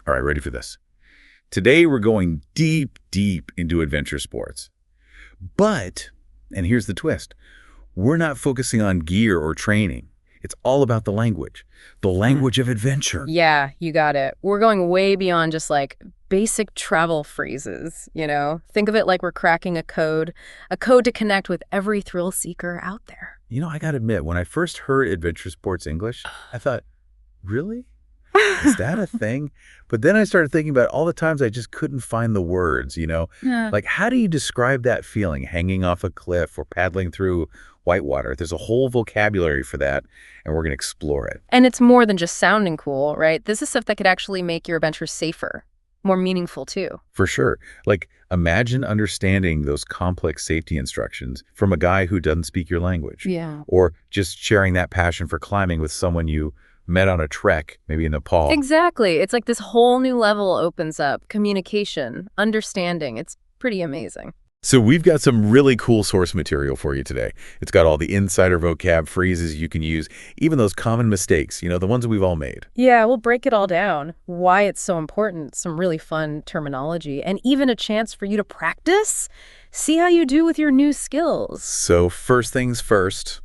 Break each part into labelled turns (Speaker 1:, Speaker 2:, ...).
Speaker 1: All right, ready for this. Today we're going deep, deep into adventure sports. But, and here's the twist, we're not focusing on gear or training. It's all about the language of adventure.
Speaker 2: Yeah, you got it. We're going way beyond just like basic travel phrases, you know? Think of it like we're cracking a code to connect with every thrill seeker out there.
Speaker 1: You know, I gotta admit, when I first heard adventure sports English, I thought, really? Is that a thing? But then I started thinking about all the times I just couldn't find the words,
Speaker 2: Yeah.
Speaker 1: Like, how do you describe that feeling, hanging off a cliff or paddling through whitewater? There's a whole vocabulary for that, and we're going to explore it.
Speaker 2: And it's more than just sounding cool, right? This is stuff that could actually make your adventure safer, more meaningful too.
Speaker 1: For sure. Like, imagine understanding those complex safety instructions from a guy who doesn't speak your language.
Speaker 2: Yeah.
Speaker 1: Or just sharing that passion for climbing with someone you met on a trek, maybe in Nepal.
Speaker 2: Exactly. It's like this whole new level opens up. Communication, understanding. It's pretty amazing.
Speaker 1: So we've got some really cool source material for you today. It's got all the insider vocab phrases you can use, even those common mistakes, the ones that we've all made.
Speaker 2: Yeah, we'll break it all down. Why it's so important, some really fun terminology, and even a chance for you to practice. See how you do with your new skills.
Speaker 1: So first things first,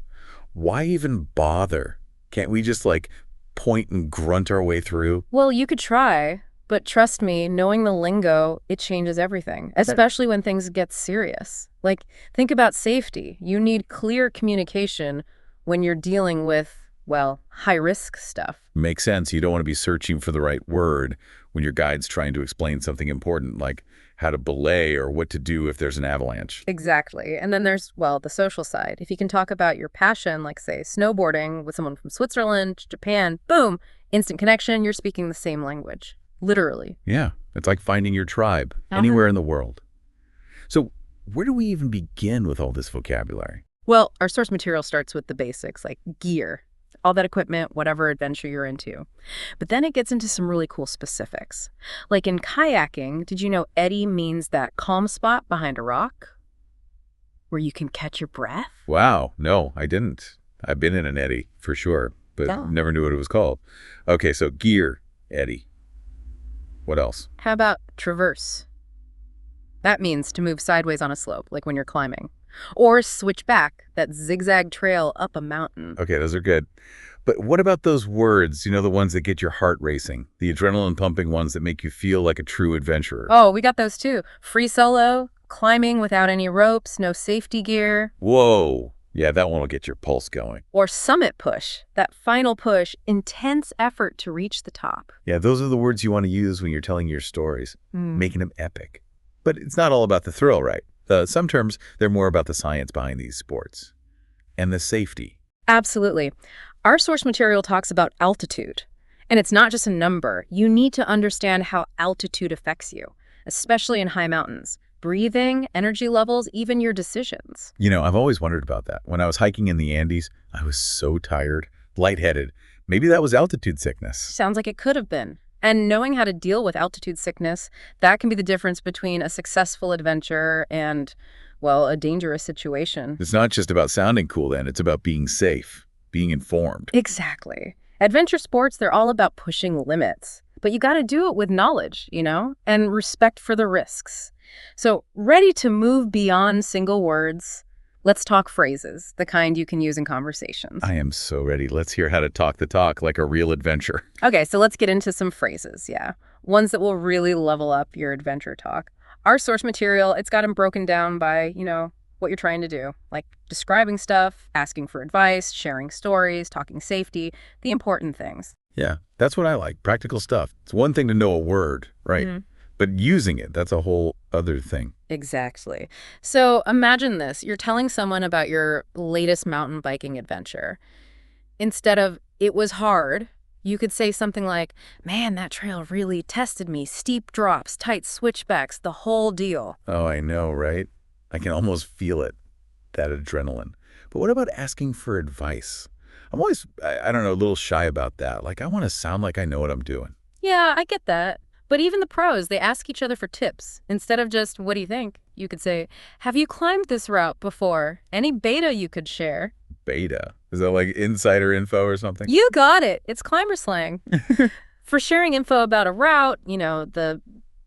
Speaker 1: why even bother? Can't we just point and grunt our way through?
Speaker 2: Well, you could try, but trust me, knowing the lingo, it changes everything, especially when things get serious. Like, think about safety. You need clear communication when you're dealing with, well, high-risk stuff.
Speaker 1: Makes sense. You don't want to be searching for the right word when your guide's trying to explain something important, like how to belay or what to do if there's an avalanche.
Speaker 2: Exactly. And then there's, well, the social side. If you can talk about your passion, like, say, snowboarding with someone from Switzerland, Japan, boom, instant connection, you're speaking the same language. Literally.
Speaker 1: Yeah, it's like finding your tribe anywhere in the world. So where do we even begin with all this vocabulary?
Speaker 2: Well, our source material starts with the basics, like gear, all that equipment, whatever adventure you're into. But then it gets into some really cool specifics. Like in kayaking, did you know eddy means that calm spot behind a rock where you can catch your breath?
Speaker 1: Wow, no, I didn't. I've been in an eddy, for sure, but never knew what it was called. Okay, so gear, eddy. What else?
Speaker 2: How about traverse? That means to move sideways on a slope, like when you're climbing. Or switch back, that zigzag trail up a mountain.
Speaker 1: Okay, those are good. But what about those words, the ones that get your heart racing, the adrenaline pumping ones that make you feel like a true adventurer?
Speaker 2: Oh, we got those too. Free solo, climbing without any ropes, no safety gear.
Speaker 1: Whoa. Yeah, that one will get your pulse going.
Speaker 2: Or summit push, that final push, intense effort to reach the top.
Speaker 1: Yeah, those are the words you want to use when you're telling your stories, making them epic. But it's not all about the thrill, right? Some terms, they're more about the science behind these sports and the safety.
Speaker 2: Absolutely. Our source material talks about altitude. And it's not just a number. You need to understand how altitude affects you, especially in high mountains. Breathing, energy levels, even your decisions.
Speaker 1: I've always wondered about that. When I was hiking in the Andes, I was so tired, lightheaded. Maybe that was altitude sickness.
Speaker 2: Sounds like it could have been. And knowing how to deal with altitude sickness, that can be the difference between a successful adventure and, well, a dangerous situation.
Speaker 1: It's not just about sounding cool then. It's about being safe, being informed.
Speaker 2: Exactly. Adventure sports, they're all about pushing limits. But you got to do it with knowledge, and respect for the risks. So, ready to move beyond single words, let's talk phrases, the kind you can use in conversations.
Speaker 1: I am so ready. Let's hear how to talk the talk like a real adventure.
Speaker 2: Okay, so let's get into some phrases, yeah. Ones that will really level up your adventure talk. Our source material, it's got them broken down by, what you're trying to do. Like describing stuff, asking for advice, sharing stories, talking safety, the important things.
Speaker 1: Yeah, that's what I like. Practical stuff. It's one thing to know a word, right? But using it, that's a whole other thing.
Speaker 2: Exactly. So imagine this. You're telling someone about your latest mountain biking adventure. Instead of, it was hard, you could say something like, man, that trail really tested me. Steep drops, tight switchbacks, the whole deal.
Speaker 1: Oh, I know, right? I can almost feel it, that adrenaline. But what about asking for advice? I'm always, I don't know, a little shy about that. Like, I want to sound like I know what I'm doing.
Speaker 2: Yeah, I get that. But even the pros, they ask each other for tips. Instead of just, what do you think? You could say, have you climbed this route before? Any beta you could share?
Speaker 1: Beta? Is that like insider info or something?
Speaker 2: You got it. It's climber slang. For sharing info about a route, the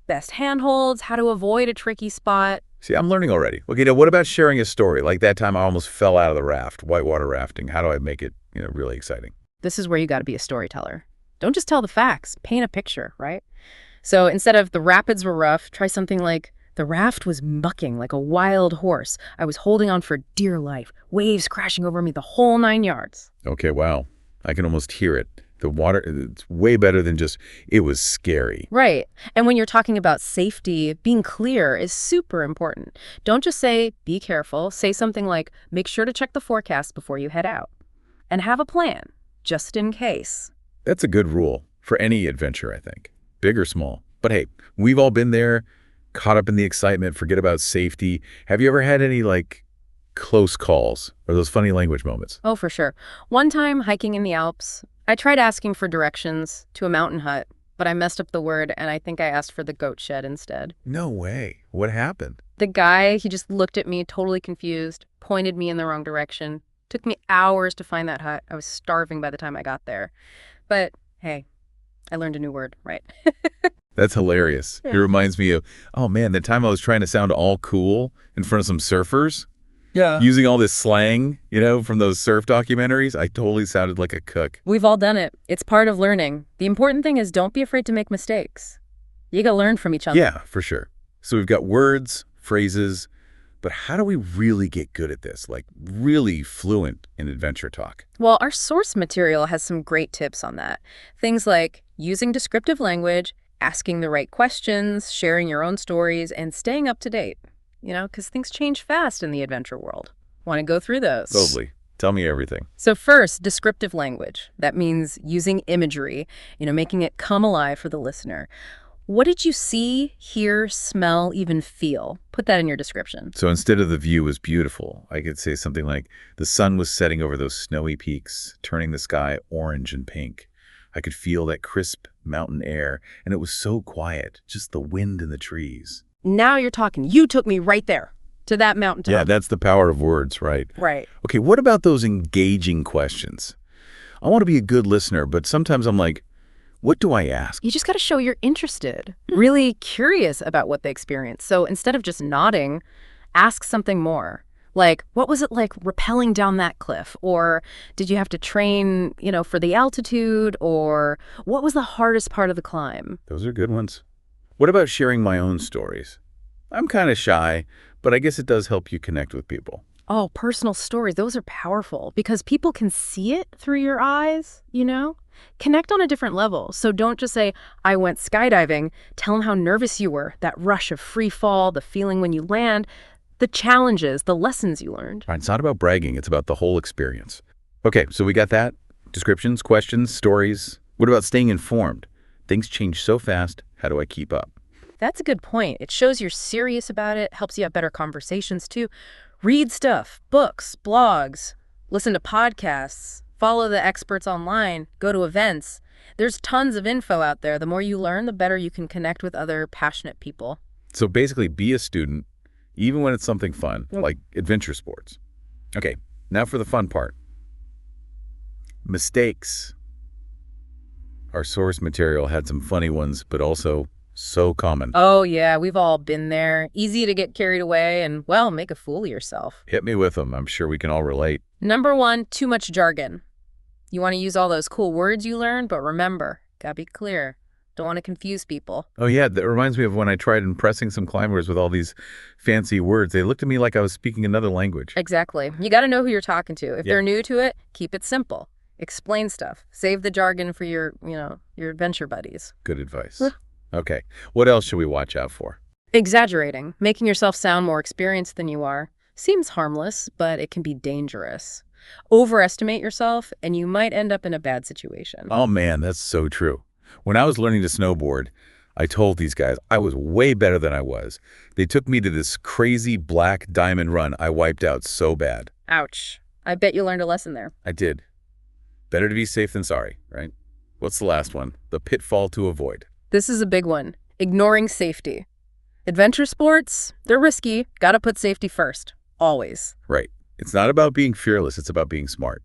Speaker 2: best handholds, how to avoid a tricky spot.
Speaker 1: See, I'm learning already. Okay, now what about sharing a story? Like that time I almost fell out of the raft, whitewater rafting. How do I make it, really exciting?
Speaker 2: This is where you got to be a storyteller. Don't just tell the facts, paint a picture, right? So instead of the rapids were rough, try something like the raft was mucking like a wild horse. I was holding on for dear life, waves crashing over me the whole 9 yards.
Speaker 1: Okay, wow. I can almost hear it. The water, it's way better than just, it was scary.
Speaker 2: Right. And when you're talking about safety, being clear is super important. Don't just say, be careful. Say something like, make sure to check the forecast before you head out. And have a plan, just in case.
Speaker 1: That's a good rule for any adventure, I think, big or small. But hey, we've all been there, caught up in the excitement, forget about safety. Have you ever had any, close calls or those funny language moments?
Speaker 2: Oh, for sure. One time hiking in the Alps, I tried asking for directions to a mountain hut, but I messed up the word and I think I asked for the goat shed instead.
Speaker 1: No way. What happened?
Speaker 2: The guy, he just looked at me totally confused, pointed me in the wrong direction. Took me hours to find that hut. I was starving by the time I got there. But hey, I learned a new word, right?
Speaker 1: That's hilarious.
Speaker 2: Yeah.
Speaker 1: It reminds me of, oh man, the time I was trying to sound all cool in front of some surfers.
Speaker 3: Yeah.
Speaker 1: Using all this slang, from those surf documentaries, I totally sounded like a cook.
Speaker 2: We've all done it. It's part of learning. The important thing is don't be afraid to make mistakes. You gotta learn from each other.
Speaker 1: Yeah, for sure. So we've got words, phrases, but how do we really get good at this? Like really fluent in adventure talk?
Speaker 2: Well, our source material has some great tips on that. Things like using descriptive language, asking the right questions, sharing your own stories, and staying up to date. Because things change fast in the adventure world. Want to go through those?
Speaker 1: Totally. Tell me everything.
Speaker 2: So first, descriptive language. That means using imagery, making it come alive for the listener. What did you see, hear, smell, even feel? Put that in your description.
Speaker 1: So instead of the view was beautiful, I could say something like, the sun was setting over those snowy peaks, turning the sky orange and pink. I could feel that crisp mountain air, and it was so quiet, just the wind in the trees.
Speaker 2: Now you're talking. You took me right there to that mountaintop.
Speaker 1: Yeah, that's the power of words, right?
Speaker 2: Right.
Speaker 1: Okay, what about those engaging questions? I want to be a good listener, but sometimes I'm like, what do I ask?
Speaker 2: You just got to show you're interested, really curious about what they experience. So instead of just nodding, ask something more. Like, what was it like rappelling down that cliff? Or did you have to train, for the altitude? Or what was the hardest part of the climb?
Speaker 1: Those are good ones. What about sharing my own stories? I'm kind of shy, but I guess it does help you connect with people.
Speaker 2: Oh, personal stories. Those are powerful because people can see it through your eyes, Connect on a different level. So don't just say, I went skydiving. Tell them how nervous you were, that rush of free fall, the feeling when you land, the challenges, the lessons you learned.
Speaker 1: All right, it's not about bragging. It's about the whole experience. Okay, so we got that. Descriptions, questions, stories. What about staying informed? Things change so fast. How do I keep up?
Speaker 2: That's a good point. It shows you're serious about it, helps you have better conversations too. Read stuff, books, blogs, listen to podcasts, follow the experts online, go to events. There's tons of info out there. The more you learn, the better you can connect with other passionate people.
Speaker 1: So basically, be a student, even when it's something fun, like adventure sports. Okay, now for the fun part. Mistakes. Our source material had some funny ones, but also so common.
Speaker 2: Oh, yeah, we've all been there. Easy to get carried away and, make a fool of yourself.
Speaker 1: Hit me with them. I'm sure we can all relate.
Speaker 2: Number 1, too much jargon. You want to use all those cool words you learned, but remember, gotta be clear. Don't want to confuse people.
Speaker 1: Oh, yeah, that reminds me of when I tried impressing some climbers with all these fancy words. They looked at me like I was speaking another language.
Speaker 2: Exactly. You got to know who you're talking to. If they're new to it, keep it simple. Explain stuff. Save the jargon for your adventure buddies.
Speaker 1: Good advice. Okay. What else should we watch out for?
Speaker 2: Exaggerating. Making yourself sound more experienced than you are. Seems harmless, but it can be dangerous. Overestimate yourself, and you might end up in a bad situation.
Speaker 1: Oh, man, that's so true. When I was learning to snowboard, I told these guys I was way better than I was. They took me to this crazy black diamond run I wiped out so bad.
Speaker 2: Ouch. I bet you learned a lesson there.
Speaker 1: I did. Better to be safe than sorry, right? What's the last one? The pitfall to avoid.
Speaker 2: This is a big one. Ignoring safety. Adventure sports, they're risky. Gotta put safety first. Always.
Speaker 1: Right. It's not about being fearless. It's about being smart.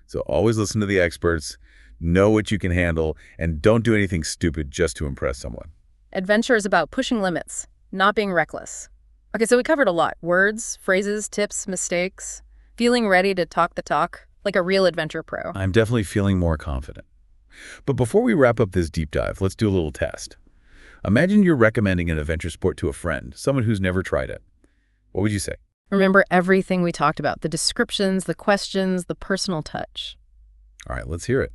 Speaker 1: So always listen to the experts. know what you can handle, and don't do anything stupid just to impress someone.
Speaker 2: Adventure is about pushing limits, not being reckless. Okay, so we covered a lot. Words, phrases, tips, mistakes. Feeling ready to talk the talk, like a real adventure pro.
Speaker 1: I'm definitely feeling more confident. But before we wrap up this deep dive, let's do a little test. Imagine you're recommending an adventure sport to a friend, someone who's never tried it. What would you say?
Speaker 2: Remember everything we talked about, the descriptions, the questions, the personal touch.
Speaker 1: All right, let's hear it.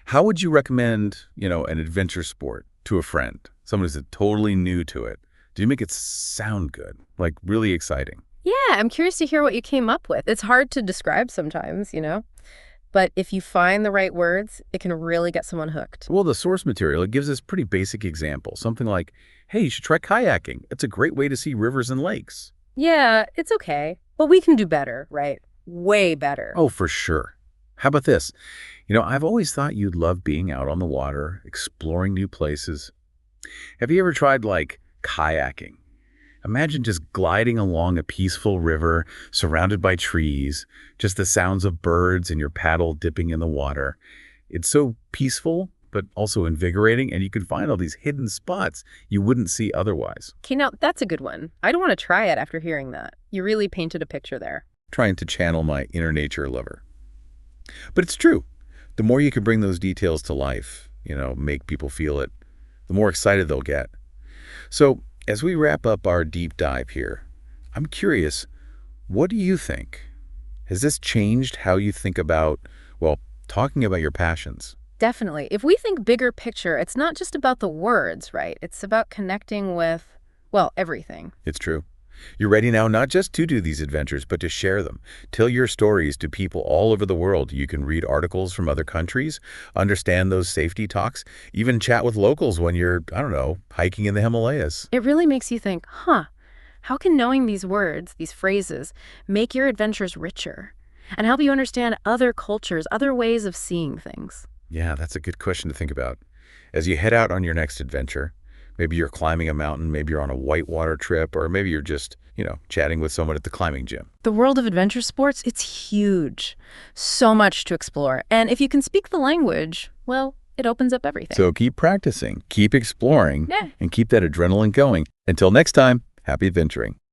Speaker 1: How would you recommend, an adventure sport to a friend, someone who's totally new to it? Do you make it sound good, like really exciting?
Speaker 2: Yeah, I'm curious to hear what you came up with. It's hard to describe sometimes, But if you find the right words, it can really get someone hooked.
Speaker 1: Well, the source material, it gives us pretty basic examples. Something like, hey, you should try kayaking. It's a great way to see rivers and lakes.
Speaker 2: Yeah, it's okay. But we can do better, right? Way better.
Speaker 1: Oh, for sure. How about this? I've always thought you'd love being out on the water, exploring new places. Have you ever tried, kayaking? Imagine just gliding along a peaceful river, surrounded by trees, just the sounds of birds and your paddle dipping in the water. It's so peaceful, but also invigorating, and you can find all these hidden spots you wouldn't see otherwise.
Speaker 2: Okay, now that's a good one. I don't want to try it after hearing that. You really painted a picture there.
Speaker 1: Trying to channel my inner nature lover. But it's true. The more you can bring those details to life, make people feel it, the more excited they'll get. So, as we wrap up our deep dive here, I'm curious, what do you think? Has this changed how you think about, talking about your passions?
Speaker 2: Definitely. If we think bigger picture, it's not just about the words, right? It's about connecting with, everything.
Speaker 1: It's true. You're ready now not just to do these adventures, but to share them. Tell your stories to people all over the world. You can read articles from other countries, understand those safety talks, even chat with locals when you're, hiking in the Himalayas.
Speaker 2: It really makes you think, how can knowing these words, these phrases, make your adventures richer and help you understand other cultures, other ways of seeing things?
Speaker 1: Yeah, that's a good question to think about. As you head out on your next adventure, maybe you're climbing a mountain, maybe you're on a whitewater trip, or maybe you're just, chatting with someone at the climbing gym.
Speaker 2: The world of adventure sports, it's huge. So much to explore. And if you can speak the language, it opens up everything.
Speaker 1: So keep practicing, keep exploring,
Speaker 2: Yeah.
Speaker 1: and keep that adrenaline going. Until next time, happy adventuring.